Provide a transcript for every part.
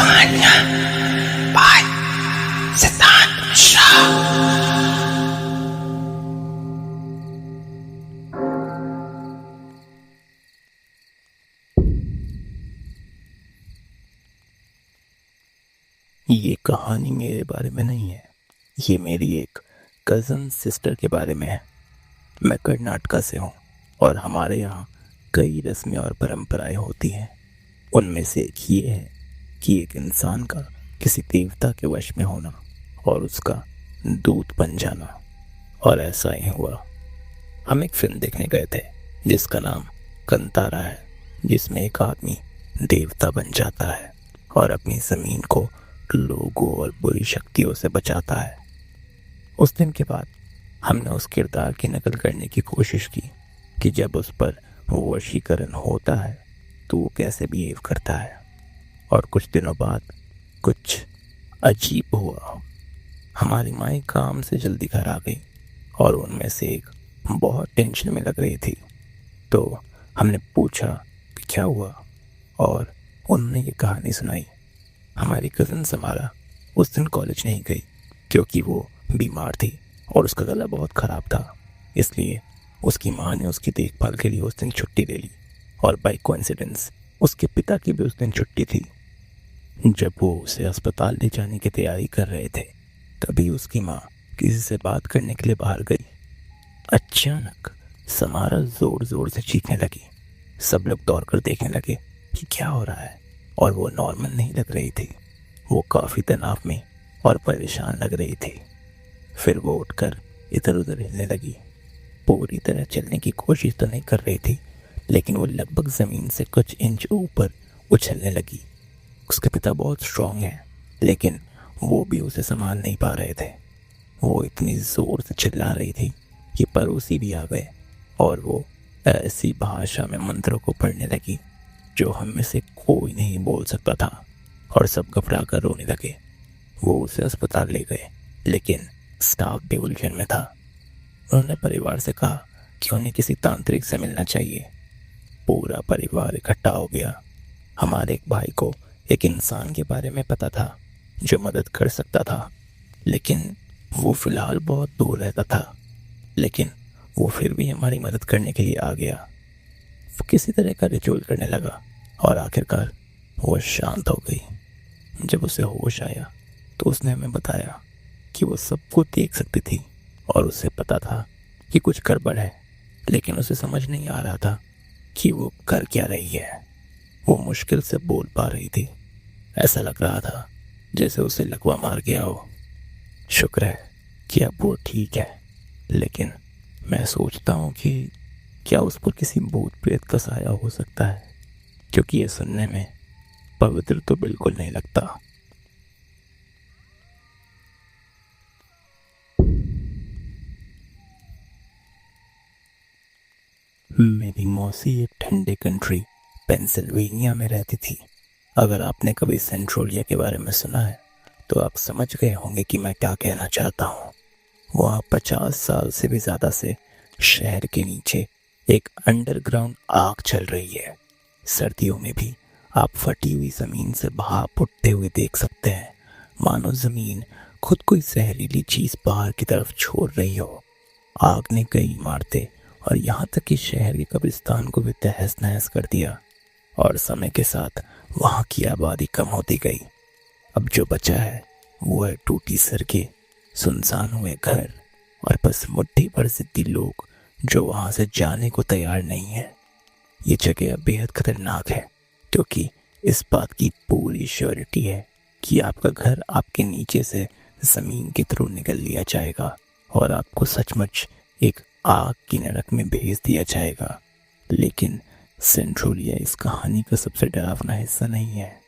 कहानियां बाय सिद्धांत मिश्रा। ये कहानी मेरे बारे में नहीं है, ये मेरी एक कज़न सिस्टर के बारे में है। मैं कर्नाटका से हूँ और हमारे यहाँ कई रस्में और परंपराएं होती हैं। उनमें से एक ये है कि एक इंसान का किसी देवता के वश में होना और उसका दूत बन जाना। और ऐसा ही हुआ। हम एक फिल्म देखने गए थे जिसका नाम कंतारा है, जिसमें एक आदमी देवता बन जाता है और अपनी ज़मीन को लोगों और बुरी शक्तियों से बचाता है। उस दिन के बाद हमने उस किरदार की नकल करने की कोशिश की कि जब उस पर वशीकरण होता है तो वो कैसे बिहेव करता है। और कुछ दिनों बाद कुछ अजीब हुआ। हमारी माँ काम से जल्दी घर आ गई और उनमें से एक बहुत टेंशन में लग रही थी। तो हमने पूछा कि क्या हुआ, और उन्होंने ये कहानी सुनाई। हमारी कज़न समारा उस दिन कॉलेज नहीं गई क्योंकि वो बीमार थी और उसका गला बहुत ख़राब था। इसलिए उसकी माँ ने उसकी देखभाल के लिए उस दिन छुट्टी ले ली और बाय कोइंसिडेंस उसके पिता की भी उस दिन छुट्टी थी। जब वो उसे अस्पताल ले जाने की तैयारी कर रहे थे तभी उसकी माँ किसी से बात करने के लिए बाहर गई। अचानक समारा ज़ोर ज़ोर से चीखने लगी। सब लोग दौड़कर देखने लगे कि क्या हो रहा है, और वो नॉर्मल नहीं लग रही थी। वो काफ़ी तनाव में और परेशान लग रही थी। फिर वो उठकर इधर उधर हिलने लगी। पूरी तरह चलने की कोशिश तो नहीं कर रही थी, लेकिन वो लगभग ज़मीन से कुछ इंच ऊपर उछलने लगी। उसके पिता बहुत स्ट्रांग हैं, लेकिन वो भी उसे संभाल नहीं पा रहे थे। वो इतनी ज़ोर से चिल्ला रही थी कि पड़ोसी भी आ गए और वो ऐसी भाषा में मंत्रों को पढ़ने लगी जो हम में से कोई नहीं बोल सकता था, और सब घबरा कर रोने लगे। वो उसे अस्पताल ले गए, लेकिन स्टाफ भी उलझन में था। उन्होंने परिवार से कहा कि उन्हें किसी तांत्रिक से मिलना चाहिए। पूरा परिवार इकट्ठा हो गया। हमारे एक भाई को एक इंसान के बारे में पता था जो मदद कर सकता था, लेकिन वो फिलहाल बहुत दूर रहता था। लेकिन वो फिर भी हमारी मदद करने के लिए आ गया। वो किसी तरह का रिचुअल करने लगा और आखिरकार वो शांत हो गई। जब उसे होश आया तो उसने हमें बताया कि वो सबको देख सकती थी और उसे पता था कि कुछ गड़बड़ है, लेकिन उसे समझ नहीं आ रहा था कि वो कर क्या रही है। वो मुश्किल से बोल पा रही थी। ऐसा लग रहा था जैसे उसे लकवा मार गया हो। शुक्र है कि अब वो ठीक है, लेकिन मैं सोचता हूँ कि क्या उस पर किसी भूत प्रेत का साया हो सकता है, क्योंकि ये सुनने में पवित्र तो बिल्कुल नहीं लगता। मेरी मौसी एक ठंडे कंट्री पेंसिल्वेनिया में रहती थी। अगर आपने कभी सेंट्रोलिया के बारे में सुना है तो आप समझ गए होंगे कि मैं क्या कहना चाहता हूँ। वहाँ 50 साल से भी ज़्यादा से शहर के नीचे एक अंडरग्राउंड आग चल रही है। सर्दियों में भी आप फटी हुई ज़मीन से भाप उठते हुए देख सकते हैं, मानो ज़मीन खुद कोई जहरीली चीज़ बाहर की तरफ छोड़ रही हो। आग ने कई इमारतें और यहाँ तक कि शहर के कब्रिस्तान को भी तहस नहस कर दिया, और समय के साथ वहाँ की आबादी कम होती गई। अब जो बचा है वो है टूटी सड़कें, सुनसान हुए घर और बस मुट्ठी भर जिद्दी लोग जो वहाँ से जाने को तैयार नहीं है। ये जगह बेहद खतरनाक है क्योंकि इस बात की पूरी श्योरिटी है कि आपका घर आपके नीचे से ज़मीन के थ्रू निकल लिया जाएगा और आपको सचमुच एक आग की नरक में भेज दिया जाएगा। लेकिन सेंट्रोलिया इस कहानी का सबसे डरावना हिस्सा नहीं है।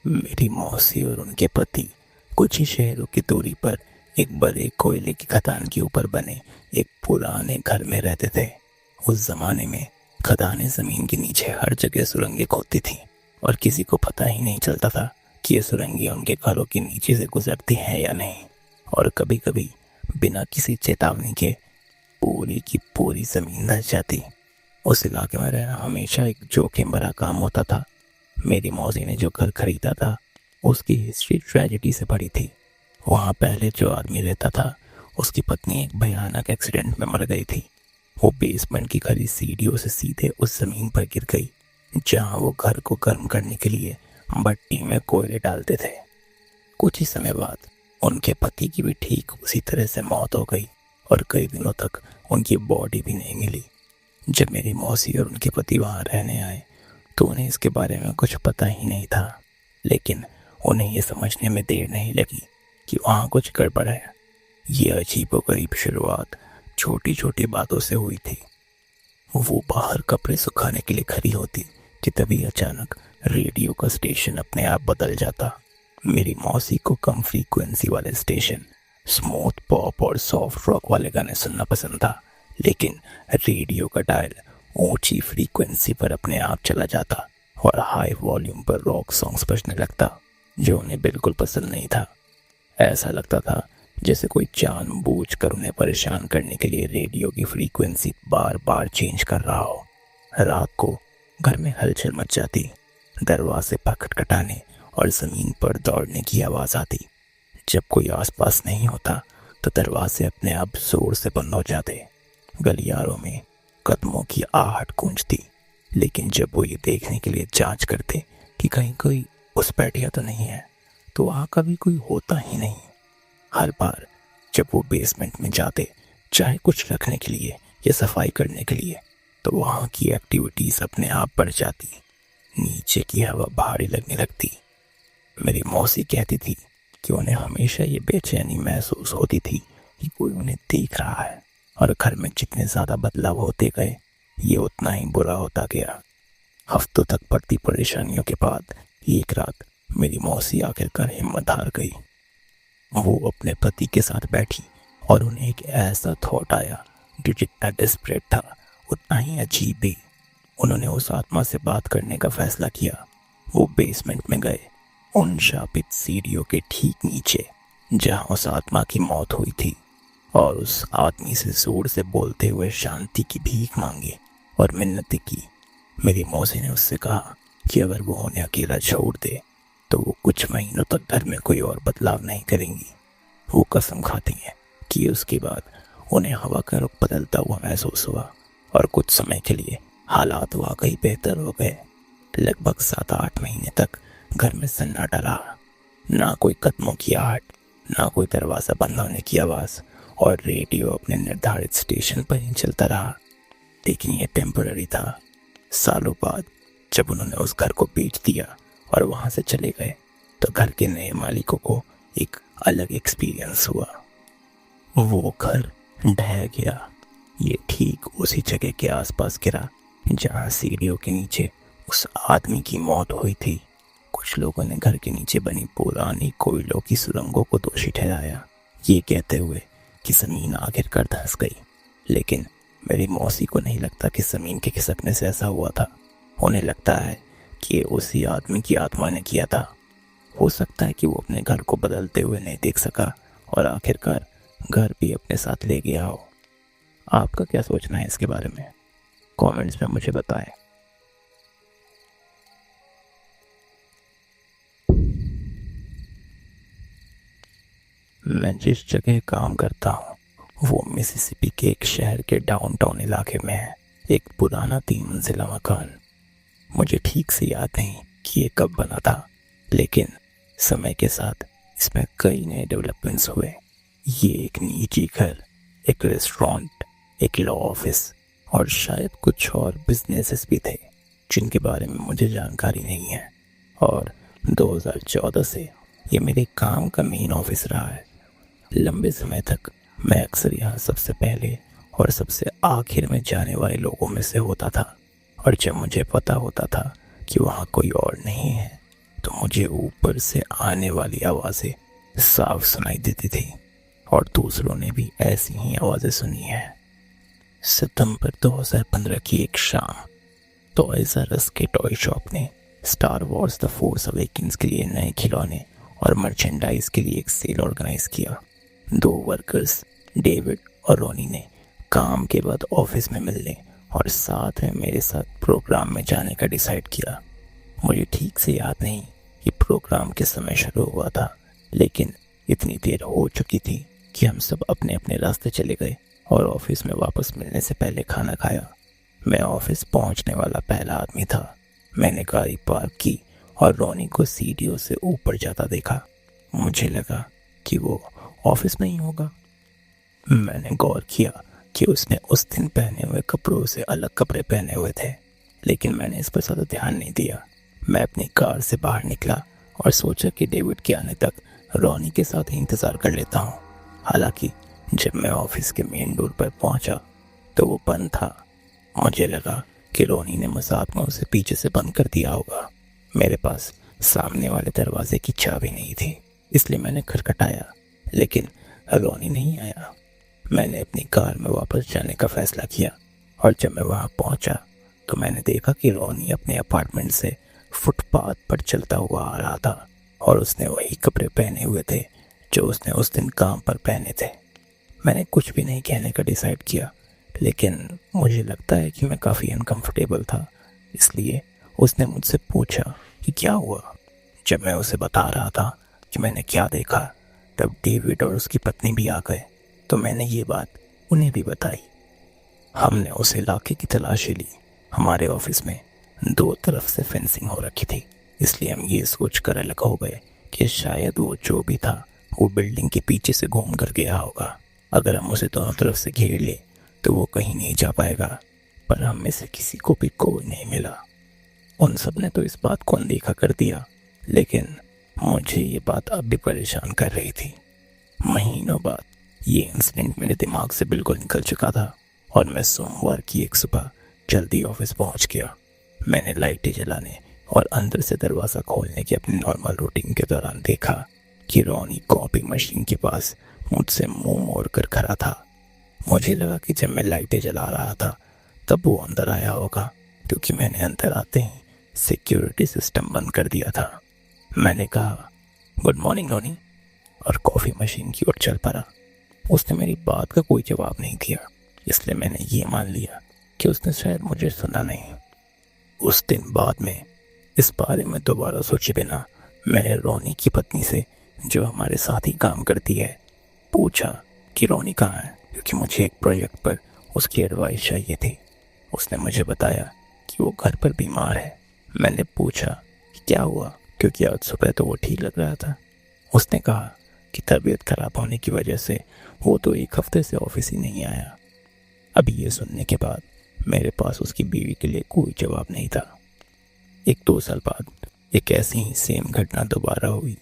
मेरी मौसी और उनके पति कुछ ही शहरों की दूरी पर एक बड़े कोयले की खदान के ऊपर बने एक पुराने घर में रहते थे। उस जमाने में खदानें ज़मीन के नीचे हर जगह सुरंगें खोदती थीं और किसी को पता ही नहीं चलता था कि ये सुरंगें उनके घरों के नीचे से गुजरती हैं या नहीं। और कभी कभी बिना किसी चेतावनी के पूरी की पूरी ज़मीन धंस जाती। उस इलाके में रहना हमेशा एक जोखिम भरा काम होता था। मेरी मौसी ने जो घर खरीदा था उसकी हिस्ट्री ट्रेजेडी से भरी थी। वहाँ पहले जो आदमी रहता था, उसकी पत्नी एक भयानक एक्सीडेंट में मर गई थी। वो बेसमेंट की खड़ी सीढ़ियों से सीधे उस जमीन पर गिर गई जहाँ वो घर को गर्म करने के लिए भट्टी में कोयले डालते थे। कुछ ही समय बाद उनके पति की भी ठीक उसी तरह से मौत हो गई और कई दिनों तक उनकी बॉडी भी नहीं मिली। जब मेरी मौसी और उनके पति वहाँ रहने आए तो उन्हें इसके बारे में कुछ पता ही नहीं था, लेकिन उन्हें ये समझने में देर नहीं लगी कि वहाँ कुछ गड़बड़ है। ये अजीबोगरीब शुरुआत छोटी छोटी बातों से हुई थी। वो बाहर कपड़े सुखाने के लिए खड़ी होती कि तभी अचानक रेडियो का स्टेशन अपने आप बदल जाता। मेरी मौसी को कम फ्रीक्वेंसी वाले स्टेशन, स्मूथ पॉप और सॉफ्ट रॉक वाले गाने सुनना पसंद था, लेकिन रेडियो का डायल ऊंची फ्रीक्वेंसी पर अपने आप चला जाता और हाई वॉल्यूम पर रॉक सॉन्ग्स बजने लगता, जो उन्हें बिल्कुल पसंद नहीं था। ऐसा लगता था जैसे कोई जानबूझकर उन्हें परेशान करने के लिए रेडियो की फ्रीक्वेंसी बार बार चेंज कर रहा हो। रात को घर में हलचल मच जाती, दरवाजे पर खटखटाने और ज़मीन पर दौड़ने की आवाज़ आती। जब कोई आसपास नहीं होता तो दरवाजे अपने आप जोर से बंद हो जाते। गलियारों में कदमों की आहट गूंजती, लेकिन जब वो ये देखने के लिए जांच करते कि कहीं कोई घुसपैठिया तो नहीं है, तो वहाँ कभी कोई होता ही नहीं। हर बार जब वो बेसमेंट में जाते, चाहे कुछ रखने के लिए या सफाई करने के लिए, तो वहाँ की एक्टिविटीज़ अपने आप बढ़ जाती। नीचे की हवा भारी लगने लगती। मेरी मौसी कहती थी कि उन्हें हमेशा ये बेचैनी महसूस होती थी कि कोई उन्हें देख रहा है, और घर में जितने ज़्यादा बदलाव होते गए, ये उतना ही बुरा होता गया। हफ्तों तक बढ़ती परेशानियों के बाद एक रात मेरी मौसी आखिरकार हिम्मत हार गई। वो अपने पति के साथ बैठी और उन्हें एक ऐसा थॉट आया जो जितना डेस्परेट था उतना ही अजीब भी। उन्होंने उस आत्मा से बात करने का फैसला किया। वो बेसमेंट में गए, उन शापित सीढ़ियों के ठीक नीचे जहां उस आत्मा की मौत हुई थी, और उस आदमी से जोर से बोलते हुए शांति की भीख मांगी और मिन्नतें की। मेरी मौसी ने उससे कहा कि अगर वो उन्हें अकेला छोड़ दे तो वो कुछ महीनों तक घर में कोई और बदलाव नहीं करेंगी। वो कसम खाती हैं कि उसके बाद उन्हें हवा का रुख बदलता हुआ महसूस हुआ और कुछ समय के लिए हालात वाकई बेहतर हो गए। लगभग 7-8 महीने तक घर में सन्नाटा रहा। ना कोई कदमों की आहट, ना कोई दरवाज़ा बंद होने की आवाज़, और रेडियो अपने निर्धारित स्टेशन पर ही चलता रहा। लेकिन ये टेम्पररी था। सालों बाद जब उन्होंने उस घर को बेच दिया और वहाँ से चले गए, तो घर के नए मालिकों को एक अलग एक्सपीरियंस हुआ। वो घर ढह गया। ये ठीक उसी जगह के आसपास गिरा जहाँ सीढ़ियों के नीचे उस आदमी की मौत हुई थी। कुछ लोगों ने घर के नीचे बनी पुरानी कोयलों की सुरंगों को दोषी ठहराया, ये कहते हुए कि ज़मीन आखिरकार धंस गई। लेकिन मेरी मौसी को नहीं लगता कि ज़मीन के खिसकने से ऐसा हुआ था। उन्हें लगता है कि उसी आदमी की आत्मा ने किया था। हो सकता है कि वो अपने घर को बदलते हुए नहीं देख सका और आखिरकार घर भी अपने साथ ले गया हो। आपका क्या सोचना है इसके बारे में? कमेंट्स में मुझे बताएं। मैं जिस जगह काम करता हूँ वो मिसिसिपी के एक शहर के डाउनटाउन इलाके में है। एक पुराना 3 मंजिला मकान। मुझे ठीक से याद नहीं कि ये कब बना था, लेकिन समय के साथ इसमें कई नए डेवलपमेंट्स हुए। ये एक निजी घर, एक रेस्टोरेंट, एक लॉ ऑफिस और शायद कुछ और बिजनेसेस भी थे जिनके बारे में मुझे जानकारी नहीं है। और 2014 से ये मेरे काम का मेन ऑफिस रहा है। लंबे समय तक मैं अक्सर यहाँ सबसे पहले और सबसे आखिर में जाने वाले लोगों में से होता था, और जब मुझे पता होता था कि वहाँ कोई और नहीं है तो मुझे ऊपर से आने वाली आवाज़ें साफ सुनाई देती थी, और दूसरों ने भी ऐसी ही आवाज़ें सुनी हैं। सितंबर 2015 की एक शाम टॉयज़ आर अस के टॉय शॉप ने star Wars the force awakens के लिए नए खिलौने और मर्चेंडाइज के लिए एक सेल ऑर्गेनाइज किया। 2 वर्कर्स डेविड और रोनी ने काम के बाद ऑफिस में मिलने और साथ में मेरे साथ प्रोग्राम में जाने का डिसाइड किया। मुझे ठीक से याद नहीं कि प्रोग्राम के समय शुरू हुआ था, लेकिन इतनी देर हो चुकी थी कि हम सब अपने अपने रास्ते चले गए और ऑफिस में वापस मिलने से पहले खाना खाया। मैं ऑफिस पहुंचने वाला पहला आदमी था। मैंने गाड़ी पार्क की और रोनी को सीढ़ियों से ऊपर जाता देखा। मुझे लगा कि वो ऑफिस में ही होगा। मैंने गौर किया कि उसने उस दिन पहने हुए कपड़ों से अलग कपड़े पहने हुए थे, लेकिन मैंने इस पर ज़्यादा ध्यान नहीं दिया। मैं अपनी कार से बाहर निकला और सोचा कि डेविड के आने तक रोनी के साथ ही इंतज़ार कर लेता हूँ। हालांकि जब मैं ऑफिस के मेन डोर पर पहुंचा तो वो बंद था। मुझे लगा कि रोनी ने मजाक में उसे पीछे से बंद कर दिया होगा। मेरे पास सामने वाले दरवाजे की चाबी नहीं थी, इसलिए मैंने खटखटाया, लेकिन रोनी नहीं आया। मैंने अपनी कार में वापस जाने का फैसला किया और जब मैं वहां पहुंचा तो मैंने देखा कि रोनी अपने अपार्टमेंट से फुटपाथ पर चलता हुआ आ रहा था और उसने वही कपड़े पहने हुए थे जो उसने उस दिन काम पर पहने थे। मैंने कुछ भी नहीं कहने का डिसाइड किया, लेकिन मुझे लगता है कि मैं काफ़ी अनकंफर्टेबल था, इसलिए उसने मुझसे पूछा कि क्या हुआ। जब मैं उसे बता रहा था कि मैंने क्या देखा, तब डेविड और उसकी पत्नी भी आ गए, तो मैंने ये बात उन्हें भी बताई। हमने उस इलाके की तलाशी ली। हमारे ऑफिस में दो तरफ से फेंसिंग हो रखी थी, इसलिए हम ये सोच कर अलग हो गए कि शायद वो जो भी था वो बिल्डिंग के पीछे से घूम कर गया होगा। अगर हम उसे दोनों तरफ से घेर ले तो वो कहीं नहीं जा पाएगा, पर हम में से किसी को भी कोई नहीं मिला। उन सब ने तो इस बात को अनदेखा कर दिया, लेकिन मुझे ये बात अब भी परेशान कर रही थी। महीनों बाद ये इंसिडेंट मेरे दिमाग से बिल्कुल निकल चुका था और मैं सोमवार की एक सुबह जल्दी ऑफिस पहुंच गया। मैंने लाइटें जलाने और अंदर से दरवाज़ा खोलने की अपनी नॉर्मल रूटीन के दौरान देखा कि रोनी कॉपी मशीन के पास मुझसे मुंह मोड़ कर खड़ा था। मुझे लगा कि जब मैं लाइटें जला रहा था तब वो अंदर आया होगा, क्योंकि मैंने अंदर आते ही सिक्योरिटी सिस्टम बंद कर दिया था। मैंने कहा, गुड मॉर्निंग रोनी, और कॉफ़ी मशीन की ओर चल पड़ा। उसने मेरी बात का कोई जवाब नहीं दिया, इसलिए मैंने ये मान लिया कि उसने शायद मुझे सुना नहीं। उस दिन बाद में इस बारे में दोबारा सोचे बिना मैंने रोनी की पत्नी से, जो हमारे साथ ही काम करती है, पूछा कि रोनी कहाँ है, क्योंकि मुझे एक प्रोजेक्ट पर उसकी एडवाइस चाहिए थी। उसने मुझे बताया कि वो घर पर बीमार है। मैंने पूछा कि क्या हुआ, क्योंकि आज सुबह तो वो ठीक लग रहा था। उसने कहा कि तबीयत खराब होने की वजह से वो तो एक हफ्ते से ऑफिस ही नहीं आया। अभी ये सुनने के बाद मेरे पास उसकी बीवी के लिए कोई जवाब नहीं था। 1-2 साल बाद एक ऐसी ही सेम घटना दोबारा हुई।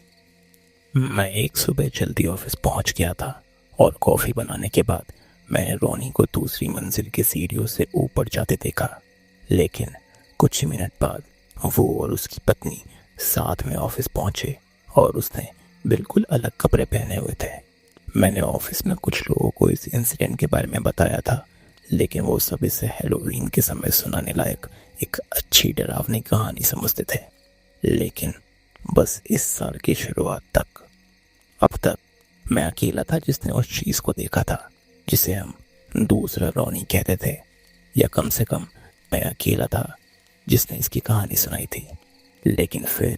मैं एक सुबह जल्दी ऑफिस पहुंच गया था और कॉफ़ी बनाने के बाद मैंने रोनी को दूसरी मंजिल की सीढ़ियों से ऊपर जाते देखा, लेकिन कुछ ही मिनट बाद वो और उसकी पत्नी साथ में ऑफिस पहुंचे और उसने बिल्कुल अलग कपड़े पहने हुए थे। मैंने ऑफिस में कुछ लोगों को इस इंसिडेंट के बारे में बताया था, लेकिन वो सब इसे हैलोवीन के समय सुनाने लायक एक अच्छी डरावनी कहानी समझते थे। लेकिन बस इस साल की शुरुआत तक, अब तक मैं अकेला था जिसने उस चीज़ को देखा था जिसे हम दूसरा रोनी कहते थे, या कम से कम मैं अकेला था जिसने इसकी कहानी सुनाई थी। लेकिन फिर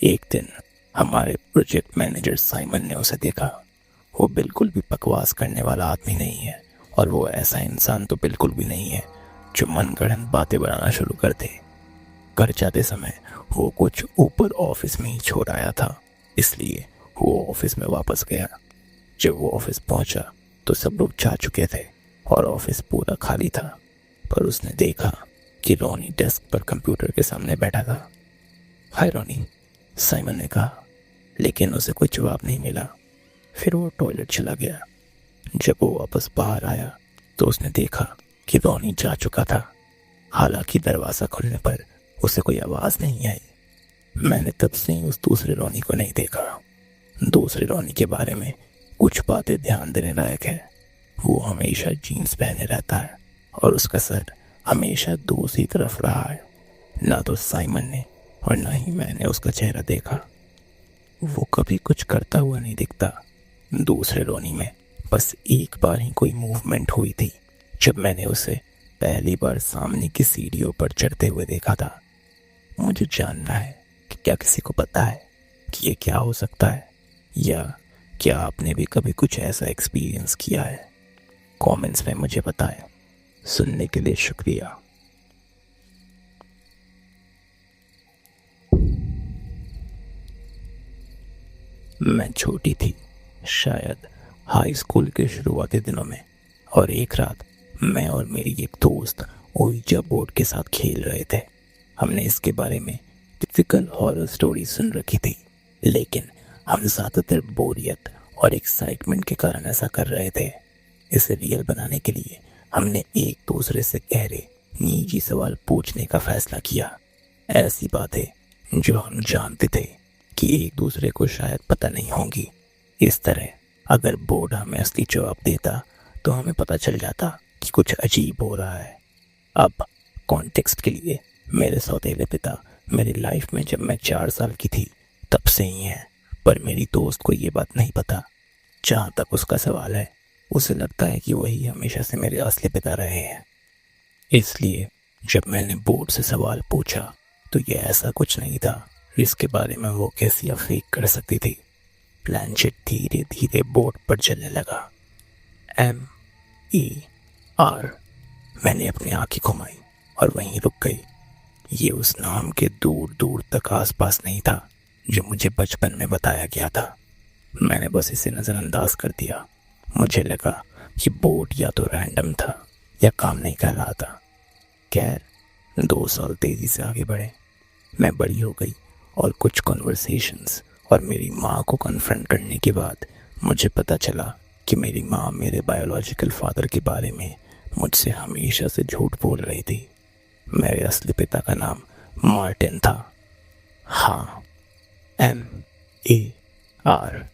एक दिन हमारे प्रोजेक्ट मैनेजर साइमन ने उसे देखा। वो बिल्कुल भी बकवास करने वाला आदमी नहीं है, और वो ऐसा इंसान तो बिल्कुल भी नहीं है जो मनगढ़ंत बातें बनाना शुरू कर दे। घर जाते समय वो कुछ ऊपर ऑफिस में ही छोड़ आया था, इसलिए वो ऑफिस में वापस गया। जब वो ऑफिस पहुंचा तो सब लोग जा चुके थे और ऑफिस पूरा खाली था, पर उसने देखा कि रोनी डेस्क पर कंप्यूटर के सामने बैठा था। हाय रोनी, साइमन ने कहा, लेकिन उसे कोई जवाब नहीं मिला। फिर वो टॉयलेट चला गया। जब वो वापस बाहर आया तो उसने देखा कि रोनी जा चुका था। हालांकि दरवाज़ा खुलने पर उसे कोई आवाज़ नहीं आई। मैंने तब से ही उस दूसरे रोनी को नहीं देखा। दूसरे रोनी के बारे में कुछ बातें ध्यान देने लायक है। वो हमेशा जीन्स पहने रहता है और उसका सर हमेशा दूसरी तरफ रहा है। ना तो साइमन ने और ना ही मैंने उसका चेहरा देखा। वो कभी कुछ करता हुआ नहीं दिखता। दूसरे रोनी में बस एक बार ही कोई मूवमेंट हुई थी, जब मैंने उसे पहली बार सामने की सीढ़ियों पर चढ़ते हुए देखा था। मुझे जानना है कि क्या किसी को पता है कि ये क्या हो सकता है, या क्या आपने भी कभी कुछ ऐसा एक्सपीरियंस किया है? कमेंट्स में मुझे बताएं। सुनने के लिए शुक्रिया। मैं छोटी थी, शायद हाई स्कूल के शुरुआती दिनों में, और एक रात मैं और मेरी एक दोस्त ओइजा बोर्ड के साथ खेल रहे थे। हमने इसके बारे में टिपिकल हॉरर स्टोरी सुन रखी थी, लेकिन हम ज़्यादातर बोरियत और एक्साइटमेंट के कारण ऐसा कर रहे थे। इसे रियल बनाने के लिए हमने एक दूसरे से गहरे निजी सवाल पूछने का फैसला किया, ऐसी बातें जो हम जानते थे कि एक दूसरे को शायद पता नहीं होंगी। इस तरह अगर बोर्ड हमें असली जवाब देता तो हमें पता चल जाता कि कुछ अजीब हो रहा है। अब कॉन्टेक्स्ट के लिए, मेरे सौतेले पिता मेरी लाइफ में जब मैं 4 साल की थी तब से ही हैं, पर मेरी दोस्त को ये बात नहीं पता। जहाँ तक उसका सवाल है, उसे लगता है कि वही हमेशा से मेरे असली पिता रहे हैं। इसलिए जब मैंने बोर्ड से सवाल पूछा तो ये ऐसा कुछ नहीं था जिसके बारे में वो कैसी फेक कर सकती थी। प्लानचेट धीरे धीरे बोर्ड पर चलने लगा। MER। मैंने अपनी आंखें घुमाई और वहीं रुक गई। ये उस नाम के दूर दूर तक आसपास नहीं था जो मुझे बचपन में बताया गया था। मैंने बस इसे नज़रअंदाज कर दिया। मुझे लगा कि बोर्ड या तो रैंडम था या काम नहीं कर रहा था। खैर, 2 साल तेजी से आगे बढ़े। मैं बड़ी हो गई और कुछ कॉन्वर्सेशंस और मेरी माँ को कन्फ्रंट करने के बाद मुझे पता चला कि मेरी माँ मेरे बायोलॉजिकल फादर के बारे में मुझसे हमेशा से झूठ बोल रही थी। मेरे असली पिता का नाम मार्टिन था। हाँ, MER।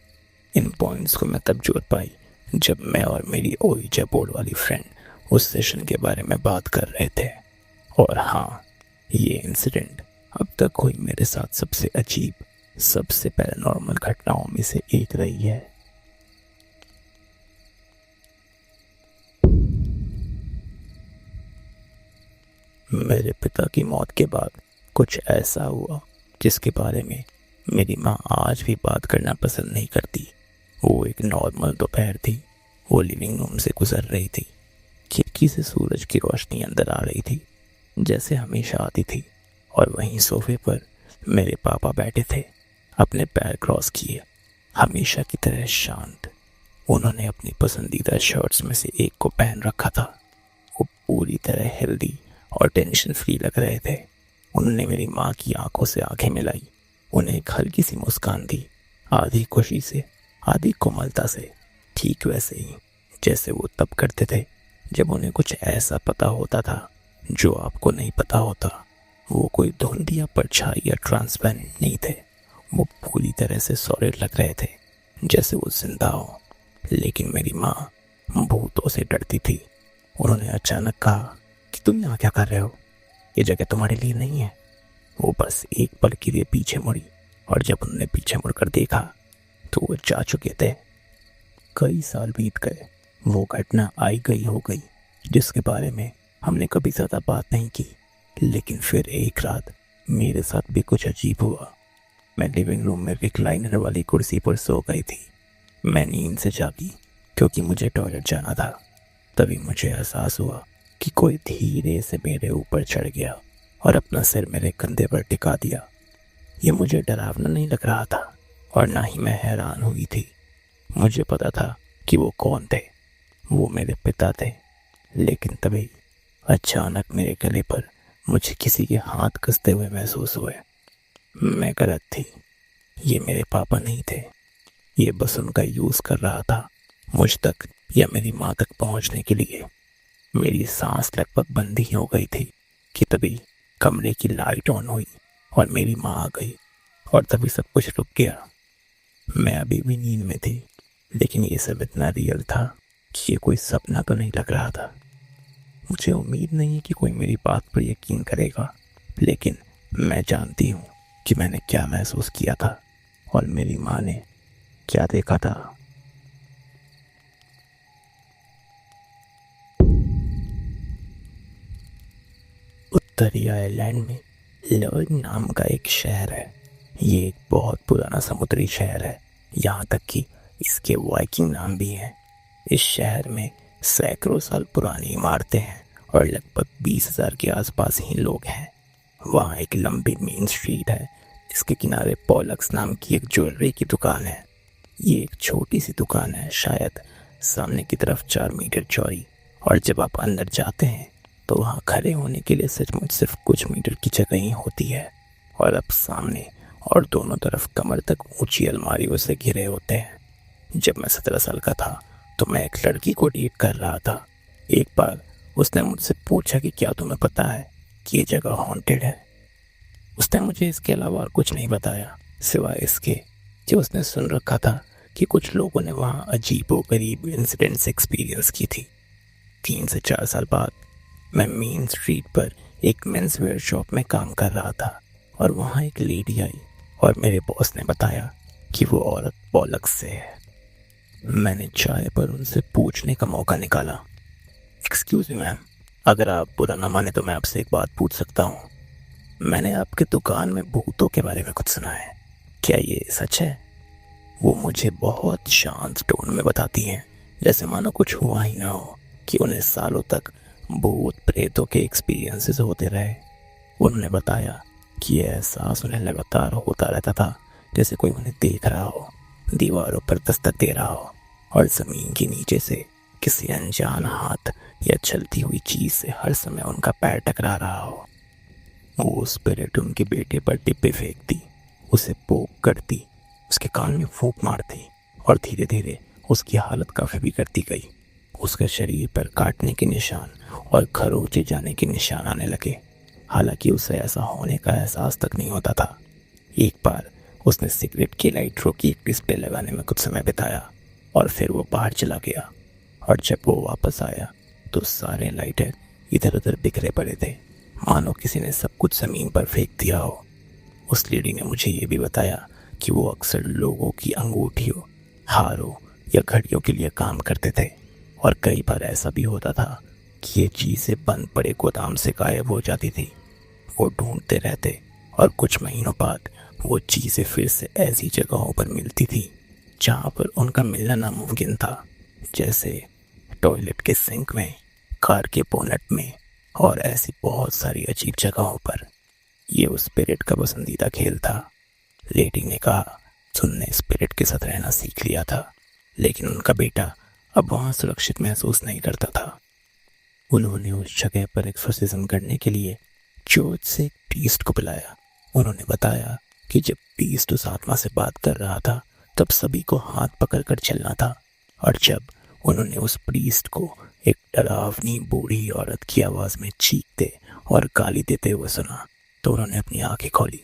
इन पॉइंट्स को मैं तब जोड़ पाई जब मैं और मेरी ओइजा बोर्ड वाली फ्रेंड उस सेशन के बारे में बात कर रहे थे। और हाँ, ये इंसिडेंट अब तक हुई मेरे साथ सबसे अजीब, सबसे पैरानॉर्मल घटनाओं में से एक रही है। मेरे पिता की मौत के बाद कुछ ऐसा हुआ जिसके बारे में मेरी माँ आज भी बात करना पसंद नहीं करती। वो एक नॉर्मल दोपहर थी। वो लिविंग रूम से गुजर रही थी। खिड़की से सूरज की रोशनी अंदर आ रही थी जैसे हमेशा आती थी, और वहीं सोफे पर मेरे पापा बैठे थे, अपने पैर क्रॉस किए, हमेशा की तरह शांत। उन्होंने अपनी पसंदीदा शर्ट्स में से एक को पहन रखा था। वो पूरी तरह हेल्दी और टेंशन फ्री लग रहे थे। उन्होंने मेरी माँ की आंखों से आंखें मिलाई, उन्हें एक हल्की सी मुस्कान दी, आधी खुशी से आधी कोमलता से, ठीक वैसे ही जैसे वो तब करते थे जब उन्हें कुछ ऐसा पता होता था जो आपको नहीं पता होता। वो कोई धुंध या परछाई या ट्रांसपेरेंट नहीं थे। वो पूरी तरह से सॉलिड लग रहे थे, जैसे वो जिंदा हो। लेकिन मेरी माँ भूतों से डरती थी। उन्होंने अचानक कहा कि तुम यहाँ क्या कर रहे हो? ये जगह तुम्हारे लिए नहीं है। वो बस एक पल के लिए पीछे मुड़ी, और जब उन्होंने पीछे मुड़कर देखा तो वो जा चुके थे। कई साल बीत गए। वो घटना आई गई हो गई जिसके बारे में हमने कभी ज़्यादा बात नहीं की। लेकिन फिर एक रात मेरे साथ भी कुछ अजीब हुआ। मैं लिविंग रूम में रिक्लाइनर वाली कुर्सी पर सो गई थी। मैं नींद से जागी क्योंकि मुझे टॉयलेट जाना था। तभी मुझे एहसास हुआ कि कोई धीरे से मेरे ऊपर चढ़ गया और अपना सिर मेरे कंधे पर टिका दिया। ये मुझे डरावना नहीं लग रहा था और ना ही मैं हैरान हुई थी। मुझे पता था कि वो कौन थे। वो मेरे पिता थे। लेकिन तभी अचानक मेरे गले पर मुझे किसी के हाथ कसते हुए महसूस हुए। मैं गलत थी। ये मेरे पापा नहीं थे। ये बस उनका यूज़ कर रहा था मुझ तक या मेरी माँ तक पहुँचने के लिए। मेरी सांस लगभग बंद ही हो गई थी कि तभी कमरे की लाइट ऑन हुई और मेरी माँ आ गई, और तभी सब कुछ रुक गया। मैं अभी भी नींद में थी, लेकिन ये सब इतना रियल था कि ये कोई सपना तो नहीं लग रहा था। मुझे उम्मीद नहीं है कि कोई मेरी बात पर यकीन करेगा, लेकिन मैं जानती हूँ कि मैंने क्या महसूस किया था और मेरी माँ ने क्या देखा था। उत्तरी आयरलैंड में लर्ड नाम का एक शहर है। ये एक बहुत पुराना समुद्री शहर है, यहाँ तक कि इसके वाइकिंग नाम भी है। इस शहर में सैकड़ों साल पुरानी इमारतें हैं और लगभग 20,000 के आसपास ही लोग हैं। वहाँ एक लंबी मेन स्ट्रीट है जिसके किनारे पॉलक्स नाम की एक ज्वेलरी की दुकान है। ये एक छोटी सी दुकान है, शायद सामने की तरफ 4 मीटर चौड़ी, और जब आप अंदर जाते हैं तो वहाँ खड़े होने के लिए सचमुच सिर्फ कुछ मीटर की जगह ही होती है, और अब सामने और दोनों तरफ कमर तक ऊंची अलमारियों से घिरे होते हैं। जब मैं 17 साल का था तो मैं एक लड़की को डेट कर रहा था। एक बार उसने मुझसे पूछा कि क्या तुम्हें पता है कि ये जगह हॉन्टेड है। उसने मुझे इसके अलावा और कुछ नहीं बताया, सिवाय इसके कि उसने सुन रखा था कि कुछ लोगों ने वहाँ अजीबोगरीब इंसिडेंट्स एक्सपीरियंस की थी। 3 से 4 साल बाद मैं मेन स्ट्रीट पर एक मेंस वेयर शॉप में काम कर रहा था, और वहाँ एक लेडी आई और मेरे बॉस ने बताया कि वो औरत पॉलक्स से है। मैंने चाय पर उनसे पूछने का मौका निकाला, एक्सक्यूज मी मैम, अगर आप बुरा ना माने तो मैं आपसे एक बात पूछ सकता हूँ? मैंने आपके दुकान में भूतों के बारे में कुछ सुना है, क्या ये सच है? वो मुझे बहुत शांत टोन में बताती हैं, जैसे मानो कुछ हुआ ही ना हो, कि उन्हें सालों तक भूत प्रेतों के एक्सपीरियंसेस होते रहे। उन्होंने बताया कि यह एहसास उन्हें लगातार होता रहता था, जैसे कोई उन्हें देख रहा हो, दीवारों पर दस्तक दे रहा हो, और ज़मीन के नीचे से किसी अनजान हाथ या चलती हुई चीज़ से हर समय उनका पैर टकरा रहा हो। वो स्पिरिट उनके बेटे पर डिब्बे फेंकती, उसे पोक करती, उसके कान में फूंक मारती, और धीरे धीरे उसकी हालत काफ़ी बिगड़ती गई। उसके शरीर पर काटने के निशान और खरोंचे जाने के निशान आने लगे, हालांकि उसे ऐसा होने का एहसास तक नहीं होता था। एक बार उसने सिगरेट की लाइटरों की एक डिस्प्ले लगाने में कुछ समय बिताया और फिर वो बाहर चला गया, और जब वो वापस आया तो सारे लाइटर इधर उधर बिखरे पड़े थे, मानो किसी ने सब कुछ ज़मीन पर फेंक दिया हो। उस लेडी ने मुझे ये भी बताया कि वो अक्सर लोगों की अंगूठियों, हारों या घड़ियों के लिए काम करते थे, और कई बार ऐसा भी होता था कि ये चीज़ें बंद पड़े गोदाम से गायब हो जाती थी। वो ढूंढते रहते और कुछ महीनों बाद वो चीज़ें फिर से ऐसी जगहों पर मिलती थी जहाँ पर उनका मिलना नामुमकिन था, जैसे टॉयलेट के सिंक में, कार के बोनट में, और ऐसी बहुत सारी अजीब जगहों पर। ये उस स्पिरिट का पसंदीदा खेल था। लेडी ने कहा सुनने स्पिरिट के साथ रहना सीख लिया था, लेकिन उनका बेटा अब वहाँ सुरक्षित महसूस नहीं करता था। उन्होंने उस जगह पर एक्सोर्सिज्म करने के लिए चर्च से एक प्रीस्ट को बुलाया। उन्होंने बताया कि जब प्रीस्ट उस आत्मा से बात कर रहा था तब सभी को हाथ पकड़कर चलना था, और जब उन्होंने उस प्रीस्ट को एक डरावनी बूढ़ी औरत की आवाज़ में चीखते और गाली देते हुए सुना तो उन्होंने अपनी आंखें खोली।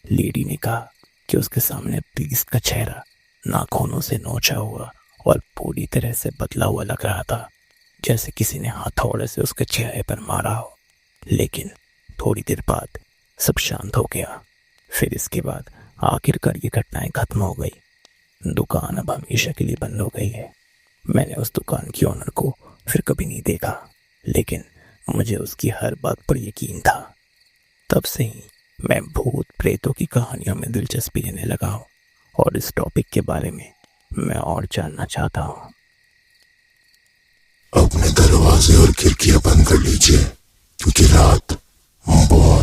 लेडी ने कहा कि उसके सामने प्रीस्ट का चेहरा नाखूनों से नोचा हुआ और पूरी तरह से बदला हुआ लग रहा था, जैसे किसी ने हथौड़े से उसके चेहरे पर मारा हो। लेकिन थोड़ी देर बाद सब शांत हो गया। फिर इसके बाद आखिरकार ये घटनाएं खत्म हो गई। दुकान अब हमेशा के लिए बंद हो गई है। मैंने उस दुकान की ओनर को फिर कभी नहीं देखा, लेकिन मुझे उसकी हर बात पर यकीन था। तब से ही मैं भूत प्रेतों की कहानियों में दिलचस्पी लेने लगा हूँ, और इस टॉपिक के बारे में मैं और जानना चाहता हूँ। अपने दरवाजे और खिड़कियां बंद कर लीजिए, क्योंकि रात बहुत